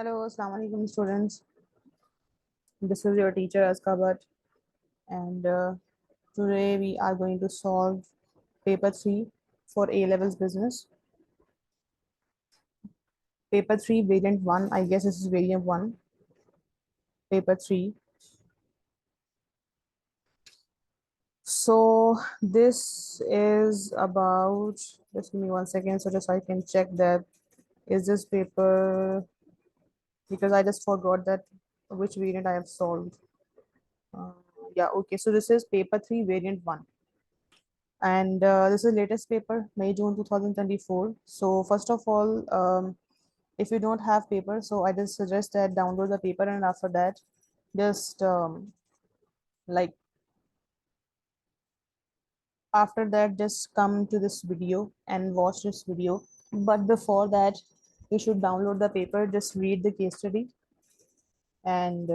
Hello, Assalamu alaikum students. This is your teacher Azka, and today we are going to solve paper 3 for A levels business. Paper 3 variant 1, I guess this is variant 1, paper 3. So this is about, just give me 1 second so just I can check that is this paper, because I just forgot that which variant I have solved. Uh, yeah, okay, so this is paper 3 variant 1. And this is latest paper, May June 2024. So first of all, if you don't have paper, so I just suggest that download the paper, and after that just like after that just come to this video and watch this video. But before that, you should download the paper, just read the case study, and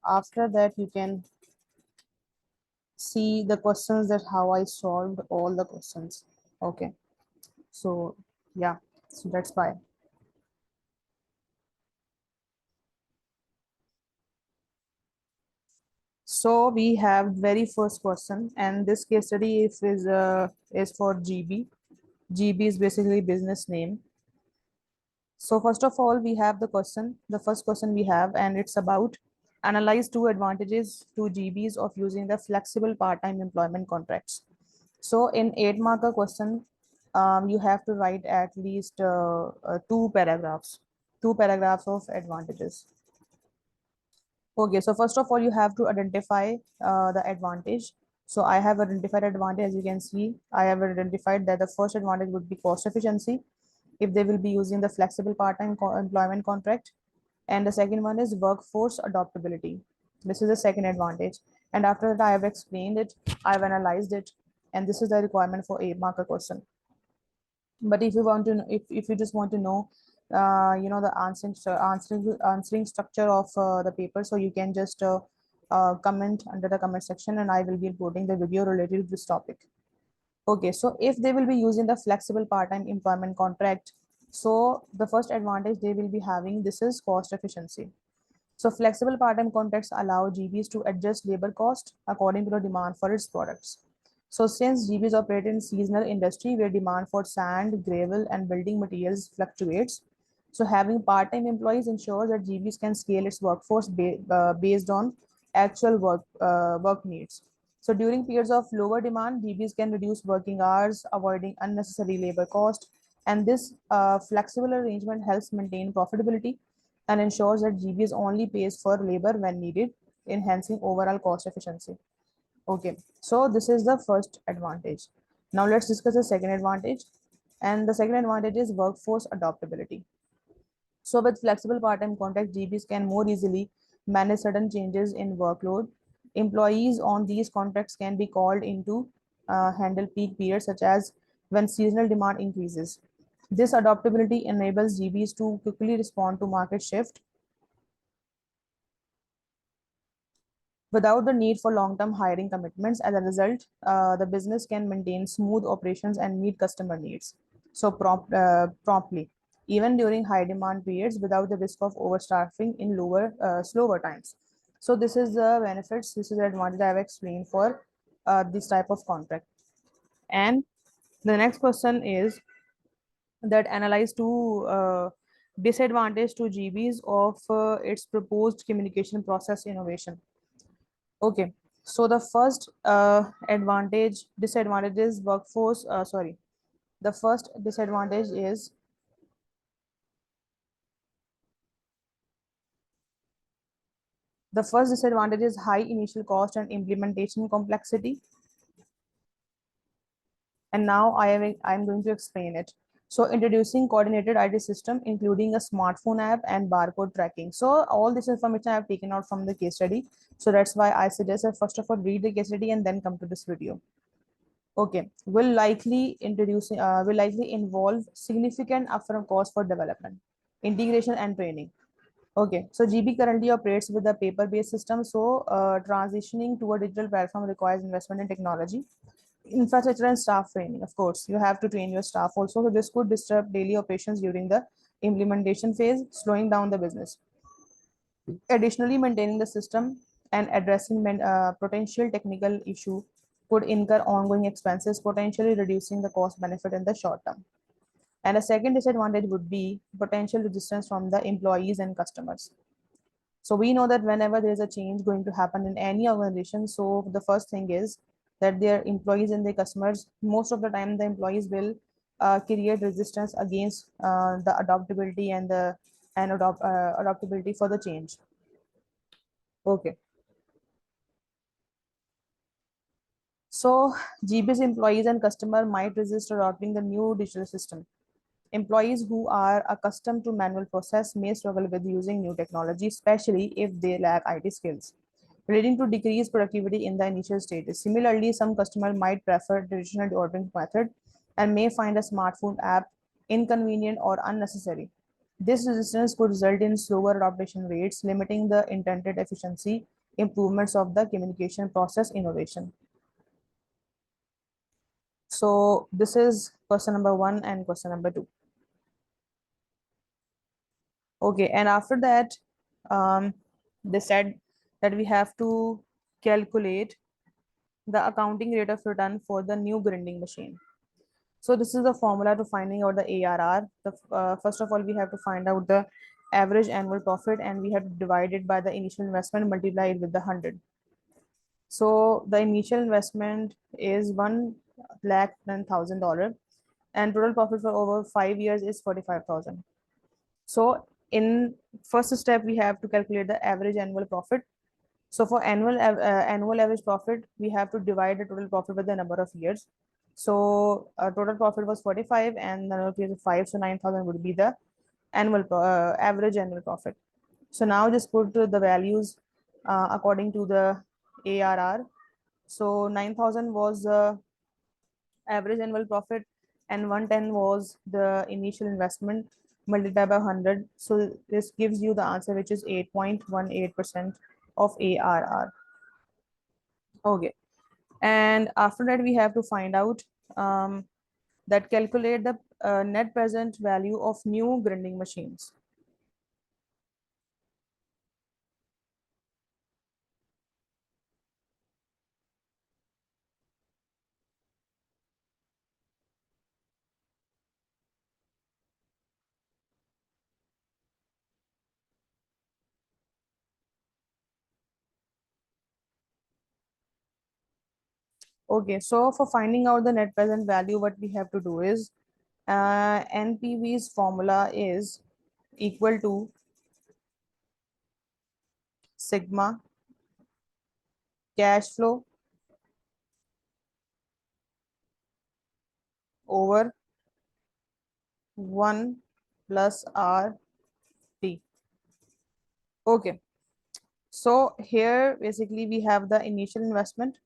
after that you can see the questions, that how I solved all the questions. Okay, so yeah, so that's why. So we have very first question, and this case study is for GB. GB is basically business name. So first of all, we have the question. The first question we have, and it's about analyze two advantages to GBs of using the flexible part-time employment contracts. So in 8 marker question, you have to write at least two paragraphs of advantages. Okay, so first of all, you have to identify the advantage. So I have identified advantage. As you can see, I have identified that the first advantage would be cost efficiency if they will be using the flexible part-time employment contract. And the second one is workforce adaptability. This is the second advantage. And after that, I have explained it, I've analyzed it, and this is the requirement for 8 marker question. But if you want to know, if you just want to know the answering structure of the paper, so you can just comment under the comment section, and I will be uploading the video related to this topic. Okay, so if they will be using the flexible part-time employment contract, so the first advantage they will be having, this is cost efficiency. So flexible part-time contracts allow GBs to adjust labor cost according to the demand for its products. So since GBs operate in seasonal industry where demand for sand, gravel, and building materials fluctuates, so having part-time employees ensures that GBs can scale its workforce based on actual work needs. So during periods of lower demand, GBs can reduce working hours, avoiding unnecessary labor cost. And this flexible arrangement helps maintain profitability and ensures that GBs only pays for labor when needed, enhancing overall cost efficiency. Okay, so this is the first advantage. Now let's discuss the second advantage. And the second advantage is workforce adaptability. So with flexible part-time contract, GBs can more easily manage sudden changes in workload. Employees on these contracts can be called into handle peak periods, such as when seasonal demand increases. This adaptability enables GBs to quickly respond to market shift without the need for long-term hiring commitments. As a result, the business can maintain smooth operations and meet customer needs so promptly, even during high demand periods, without the risk of overstaffing in slower times. So this is the benefits. This is the advantage I have explained for this type of contract. And the next question is that analyze two disadvantage to GBs of its proposed communication process innovation. Okay, so the first disadvantage is the first disadvantage is high initial cost and implementation complexity. And now I'm going to explain it. So introducing coordinated ID system, including a smartphone app and barcode tracking. So all this information I have taken out from the case study. So that's why I suggest that first of all, read the case study and then come to this video. Okay, will likely involve significant upfront cost for development, integration, and training. Okay, so GB currently operates with a paper-based system. So transitioning to a digital platform requires investment in technology, infrastructure, and staff training. Of course, you have to train your staff also. So this could disrupt daily operations during the implementation phase, slowing down the business. Additionally, maintaining the system and addressing potential technical issue could incur ongoing expenses, potentially reducing the cost benefit in the short term. And a second disadvantage would be potential resistance from the employees and customers. So we know that whenever there is a change going to happen in any organization, so the first thing is that their employees and their customers, most of the time, the employees will create resistance against the adaptability and the adaptability for the change. Okay. So GB's employees and customer might resist adopting the new digital system. Employees who are accustomed to manual process may struggle with using new technology, especially if they lack IT skills, leading to decreased productivity in the initial stages. Similarly, some customers might prefer traditional ordering method and may find a smartphone app inconvenient or unnecessary. This resistance could result in slower adoption rates, limiting the intended efficiency improvements of the communication process innovation. So this is question number one and question number two. Okay, and after that, they said that we have to calculate the accounting rate of return for the new grinding machine. So this is the formula to finding out the ARR. First of all, we have to find out the average annual profit, and we have to divide it by the initial investment, multiply it with the 100. So the initial investment is $1,10,000, and total profit for over 5 years is 45,000. So in first step, we have to calculate the average annual profit. So for annual average profit, we have to divide the total profit by the number of years. So total profit was 45 and the number of years is 5, so 9,000 would be the average annual profit. So now just put the values according to the ARR. So 9,000 was the average annual profit and 110 was the initial investment multiplied by 100. So this gives you the answer, which is 8.18% of ARR. Okay. And after that, we have to find out that calculate the net present value of new grinding machines. Okay, so for finding out the net present value, what we have to do is NPV's formula is equal to sigma cash flow over 1 plus RT. Okay, so here basically we have the initial investment.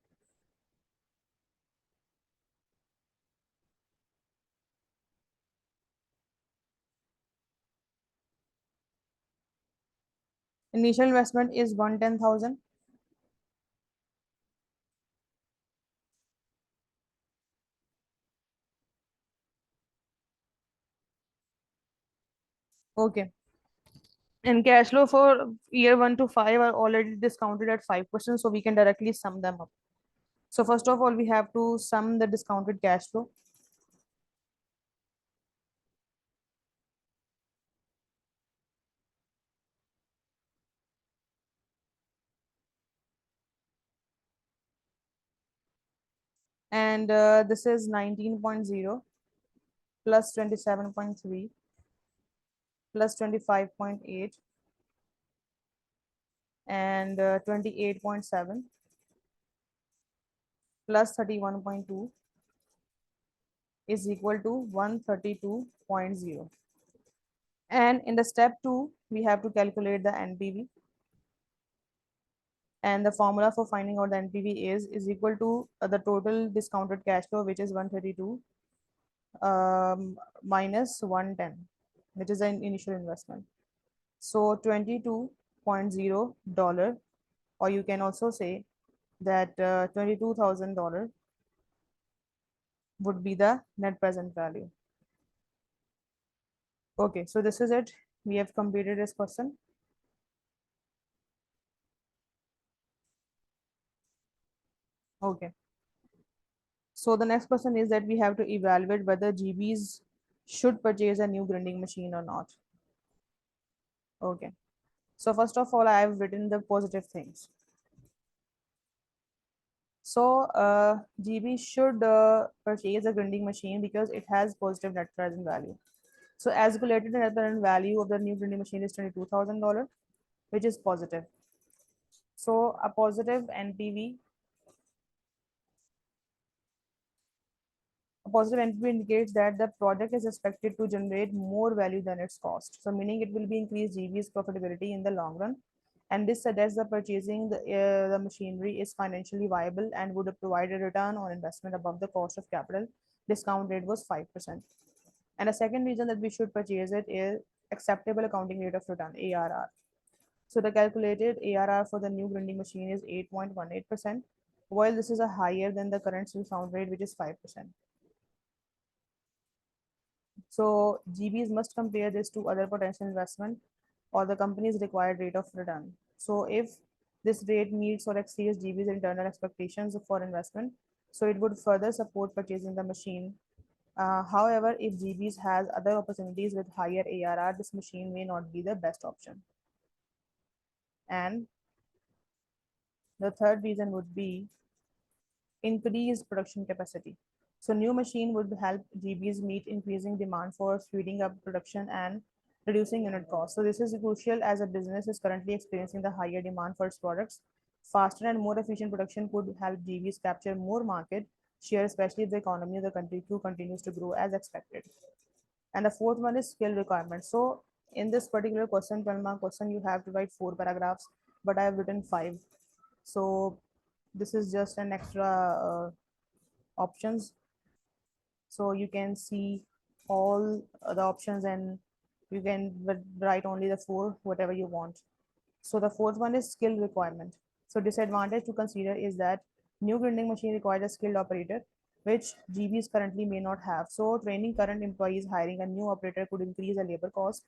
Initial investment is 110,000. Okay. And cash flow for year 1 to 5 are already discounted at 5%, so we can directly sum them up. So first of all, we have to sum the discounted cash flow. And this is 19.0 plus 27.3 plus 25.8 and 28.7 plus 31.2 is equal to 132.0. And in the step 2, we have to calculate the NPV. And the formula for finding out the NPV is equal to the total discounted cash flow, which is 132 minus 110, which is an initial investment. So $22.0, or you can also say that $22,000 would be the net present value. Okay, so this is it. We have completed this question. Okay. So the next question is that we have to evaluate whether GBs should purchase a new grinding machine or not. Okay. So first of all, I have written the positive things. So GB should purchase a grinding machine because it has positive net present value. So as calculated, the net present value of the new grinding machine is $22,000, which is positive. So a positive NPV, a positive NPV indicates that the project is expected to generate more value than its cost. So meaning it will be increased GB's profitability in the long run. And this suggests that purchasing the machinery is financially viable and would provide a return on investment above the cost of capital. Discount rate was 5%. And a second reason that we should purchase it is acceptable accounting rate of return, ARR. So the calculated ARR for the new grinding machine is 8.18%, while this is a higher than the current discount rate, which is 5%. So GBs must compare this to other potential investment or the company's required rate of return. So if this rate meets or exceeds GB's internal expectations for investment, so it would further support purchasing the machine. However, if GBs has other opportunities with higher ARR, this machine may not be the best option. And the third reason would be increased production capacity. So new machine would help GBs meet increasing demand for speeding up production and reducing unit cost. So this is crucial as a business is currently experiencing the higher demand for its products. Faster and more efficient production could help GBs capture more market share, especially if the economy of the country too continues to grow as expected. And the fourth one is skill requirement. So in this particular question, 12-mark question, you have to write 4 paragraphs, but I have written 5. So this is just an extra options, so you can see all the options and you can write only the 4 whatever you want. So the fourth one is skill requirement. So disadvantage to consider is that new grinding machine requires a skilled operator, which GBs currently may not have. So training current employees, hiring a new operator could increase the labor cost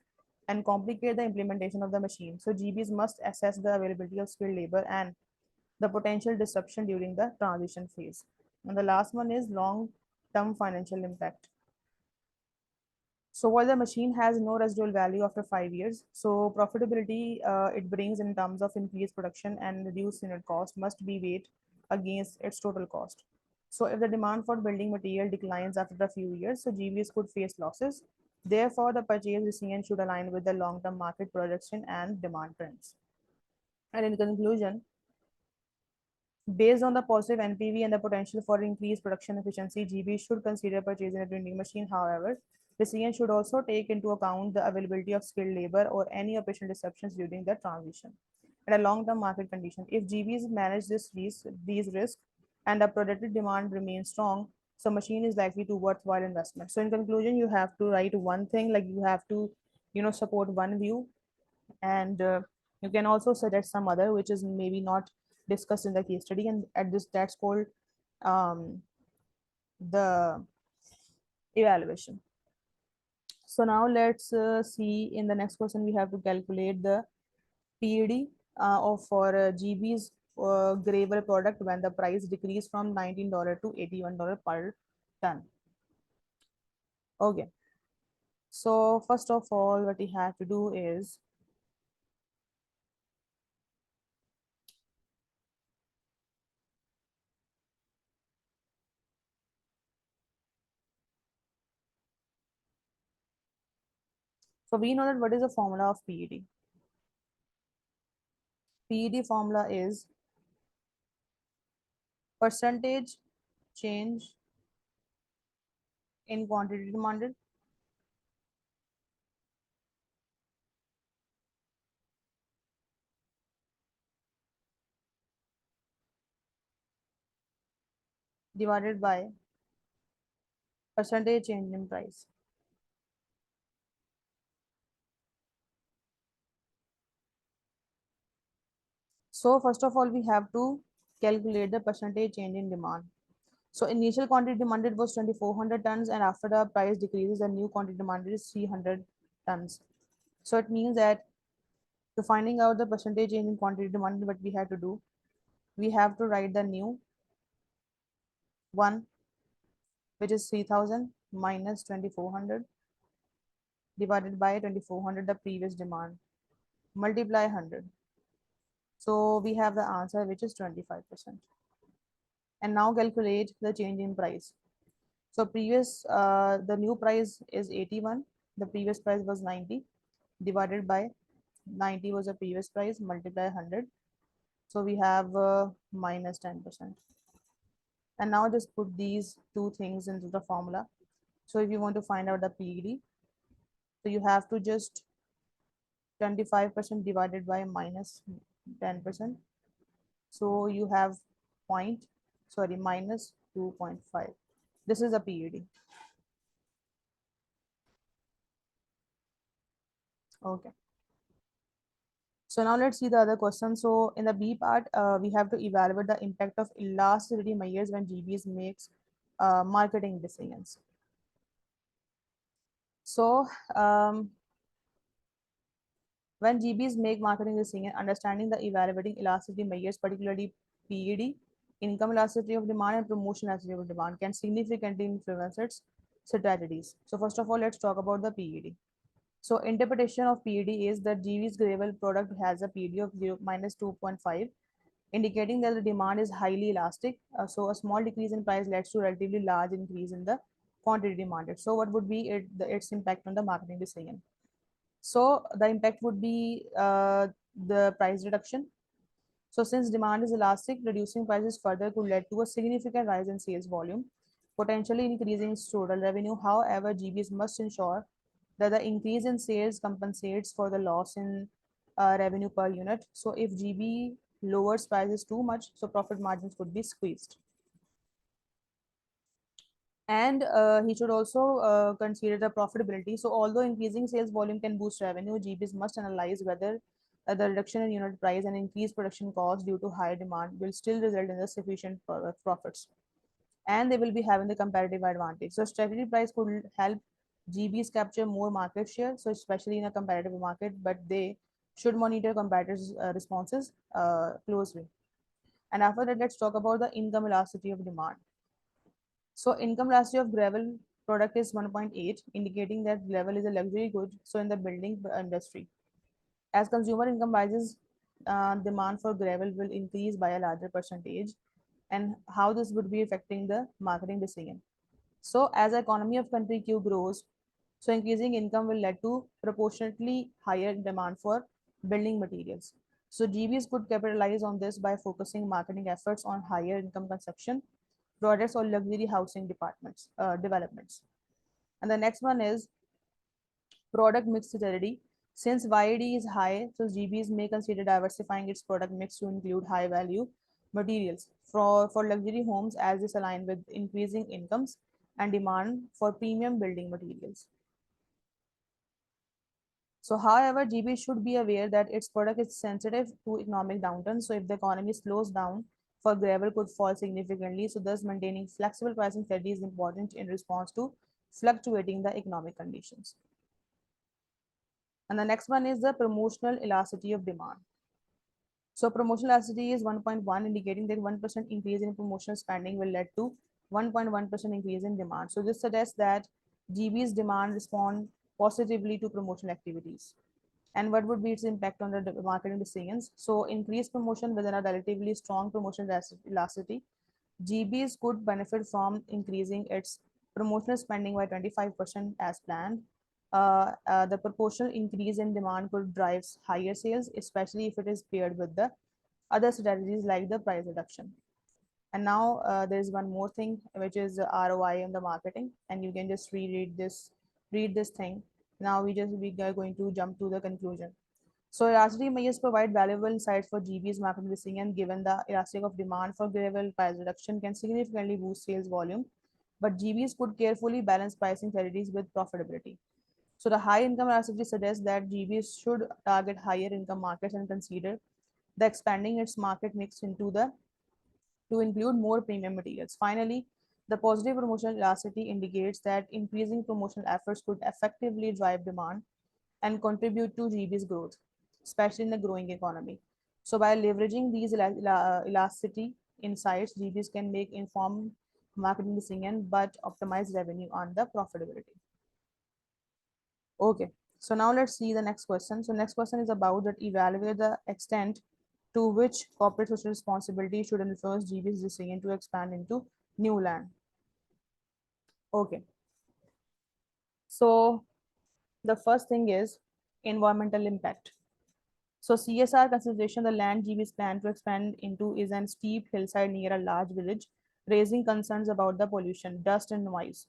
and complicate the implementation of the machine. So GBs must assess the availability of skilled labor and the potential disruption during the transition phase. And the last one is long-term financial impact. So while the machine has no residual value after 5 years, so profitability it brings in terms of increased production and reduced unit cost must be weighed against its total cost. So if the demand for building material declines after a few years, so GVs could face losses. Therefore, the purchase decision should align with the long-term market projection and demand trends. And in conclusion, based on the positive NPV and the potential for increased production efficiency, GB should consider purchasing a grinding machine. However, the CN should also take into account the availability of skilled labor or any operational disruptions during the transition and a long-term market condition. If GBs manage these risks and the projected demand remains strong, so machine is likely to worthwhile investment. So in conclusion, you have to write one thing, like you have to, support one view, and you can also suggest some other which is maybe not discussed in the case study, and at this that's called um, the evaluation. So now let's see, in the next question we have to calculate the PED of for GB's gravel product when the price decreased from $19 to $81 per ton. Okay, so first of all what we have to do is, so we know that what is the formula of PED. PED formula is percentage change in quantity demanded divided by percentage change in price. So first of all, we have to calculate the percentage change in demand. So initial quantity demanded was 2400 tons, and after the price decreases, the new quantity demanded is 300 tons. So it means that to finding out the percentage change in quantity demanded, what we have to do, we have to write the new one, which is 3000 minus 2400 divided by 2400, the previous demand, multiply 100. So we have the answer, which is 25%. And now calculate the change in price. So the new price is 81. The previous price was 90, divided by 90 was the previous price, multiply 100. So we have minus 10%. And now just put these two things into the formula. So if you want to find out the PED, so you have to just 25% divided by minus 10%. So you have minus 2.5. This is a PED. Okay. So now let's see the other question. So in the B part, we have to evaluate the impact of elasticity measures when GBs makes marketing decisions. So when GBs make marketing decisions, understanding the evaluating elasticity measures, particularly PED, income elasticity of demand and promotion elasticity of demand, can significantly influence its strategies. So first of all, let's talk about the PED. So interpretation of PED is that GB's gravel product has a PED of 0 minus 2.5, indicating that the demand is highly elastic. So a small decrease in price leads to relatively large increase in the quantity demanded. So what would be its impact on the marketing decision? So the impact would be the price reduction. So since demand is elastic, reducing prices further could lead to a significant rise in sales volume, potentially increasing its total revenue. However, GBs must ensure that the increase in sales compensates for the loss in revenue per unit. So if GB lowers prices too much, so profit margins would be squeezed. And he should also consider the profitability. So although increasing sales volume can boost revenue, GBs must analyze whether the reduction in unit price and increased production costs due to higher demand will still result in the sufficient profits, and they will be having the comparative advantage. So strategy price could help GBs capture more market share, so especially in a competitive market, but they should monitor competitors' responses closely. And after that, let's talk about the income elasticity of demand. So income elasticity of gravel product is 1.8, indicating that gravel is a luxury good. So in the building industry, as consumer income rises, demand for gravel will increase by a larger percentage. And how this would be affecting the marketing decision. So as the economy of country Q grows, so increasing income will lead to proportionately higher demand for building materials. So GBs could capitalize on this by focusing marketing efforts on higher income consumption products or luxury housing developments. And the next one is product mix strategy. Since YAD is high, so GBs may consider diversifying its product mix to include high value materials for luxury homes, as this align with increasing incomes and demand for premium building materials. So, however, GB should be aware that its product is sensitive to economic downturn. So, if the economy slows down, for gravel could fall significantly. So, thus maintaining flexible pricing strategy is important in response to fluctuating the economic conditions. And the next one is the promotional elasticity of demand. So, promotional elasticity is 1.1, indicating that 1% increase in promotional spending will lead to 1.1% increase in demand. So, this suggests that GB's demand respond positively to promotional activities. And what would be its impact on the marketing decisions? So increased promotion within a relatively strong promotion elasticity, GBs could benefit from increasing its promotional spending by 25% as planned. The proportional increase in demand could drive higher sales, especially if it is paired with the other strategies like the price reduction. And now there is one more thing, which is ROI on the marketing, and you can just read this thing. Now we are going to jump to the conclusion. So elasticity measures provide valuable insights for GB's marketing decision. Given the elastic of demand for gravel, price reduction can significantly boost sales volume, but GBs could carefully balance pricing strategies with profitability. So the high income elasticity suggests that GBs should target higher income markets and consider the expanding its market mix to include more premium materials. Finally, the positive promotional elasticity indicates that increasing promotional efforts could effectively drive demand and contribute to GB's growth, especially in the growing economy. So by leveraging these elasticity insights, GBs can make informed marketing decisions but optimize revenue on the profitability. Okay, so now let's see the next question. So next question is about that evaluate the extent to which corporate social responsibility should influence GB's decision to expand into new land. Okay, so the first thing is environmental impact. So CSR consideration, the land GB's plan to expand into is an steep hillside near a large village, raising concerns about the pollution, dust and noise.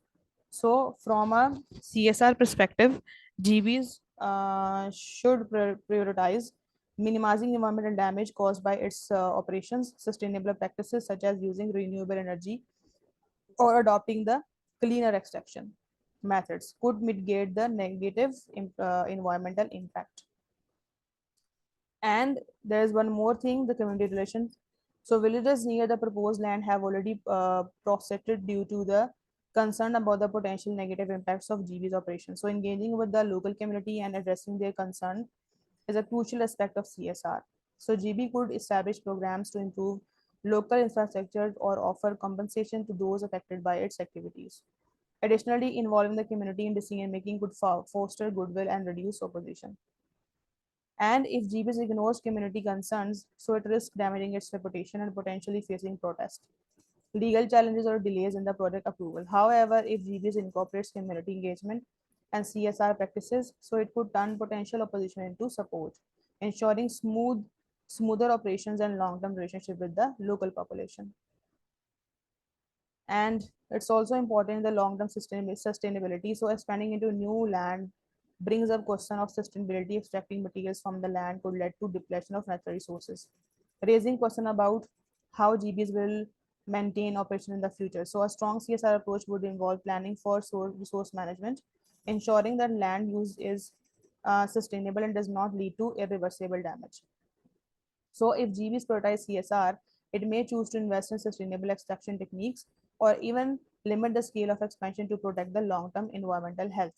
So from a CSR perspective, GBs should prioritize minimizing environmental damage caused by its operations, sustainable practices such as using renewable energy or adopting the cleaner extraction methods could mitigate the negative environmental impact. And there's one more thing, the community relations. So villagers near the proposed land have already protested due to the concern about the potential negative impacts of GB's operation. So engaging with the local community and addressing their concern is a crucial aspect of CSR. So GB could establish programs to improve local infrastructure or offer compensation to those affected by its activities. Additionally, involving the community in decision making could foster goodwill and reduce opposition. And if GBS ignores community concerns, so it risks damaging its reputation and potentially facing protest, legal challenges, or delays in the project approval. However, if GBS incorporates community engagement and CSR practices, so it could turn potential opposition into support, ensuring smoother operations and long-term relationship with the local population. And it's also important in the long-term sustainability. So expanding into new land brings up question of sustainability. Extracting materials from the land could lead to depletion of natural resources, raising question about how GBs will maintain operation in the future. So a strong CSR approach would involve planning for resource management, ensuring that land use is sustainable and does not lead to irreversible damage. So if GBs prioritize CSR, it may choose to invest in sustainable extraction techniques or even limit the scale of expansion to protect the long-term environmental health.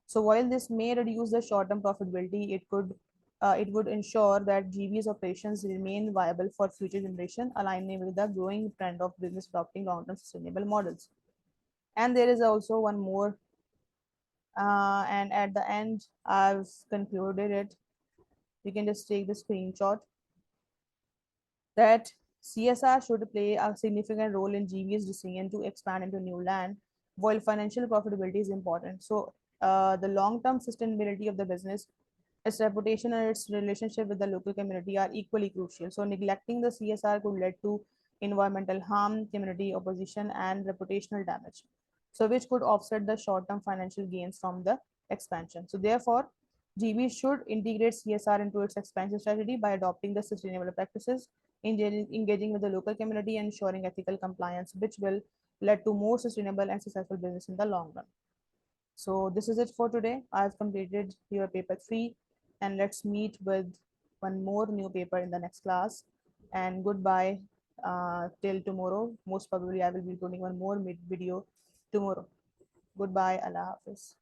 So while this may reduce the short-term profitability, it would ensure that GB's operations remain viable for future generation, aligning with the growing trend of business adopting long-term sustainable models. And there is also one more, and at the end, I've concluded it. You can just take the screenshot that CSR should play a significant role in GB's decision to expand into new land, while financial profitability is important. So, the long-term sustainability of the business, its reputation, and its relationship with the local community are equally crucial. So, neglecting the CSR could lead to environmental harm, community opposition, and reputational damage. So, which could offset the short-term financial gains from the expansion. So, therefore, GB should integrate CSR into its expansion strategy by adopting the sustainable practices, engaging with the local community, and ensuring ethical compliance, which will lead to more sustainable and successful business in the long run. So this is it for today. I've completed your paper 3, and let's meet with one more new paper in the next class. And goodbye till tomorrow. Most probably I will be putting one more video tomorrow. Goodbye. Allah Hafiz.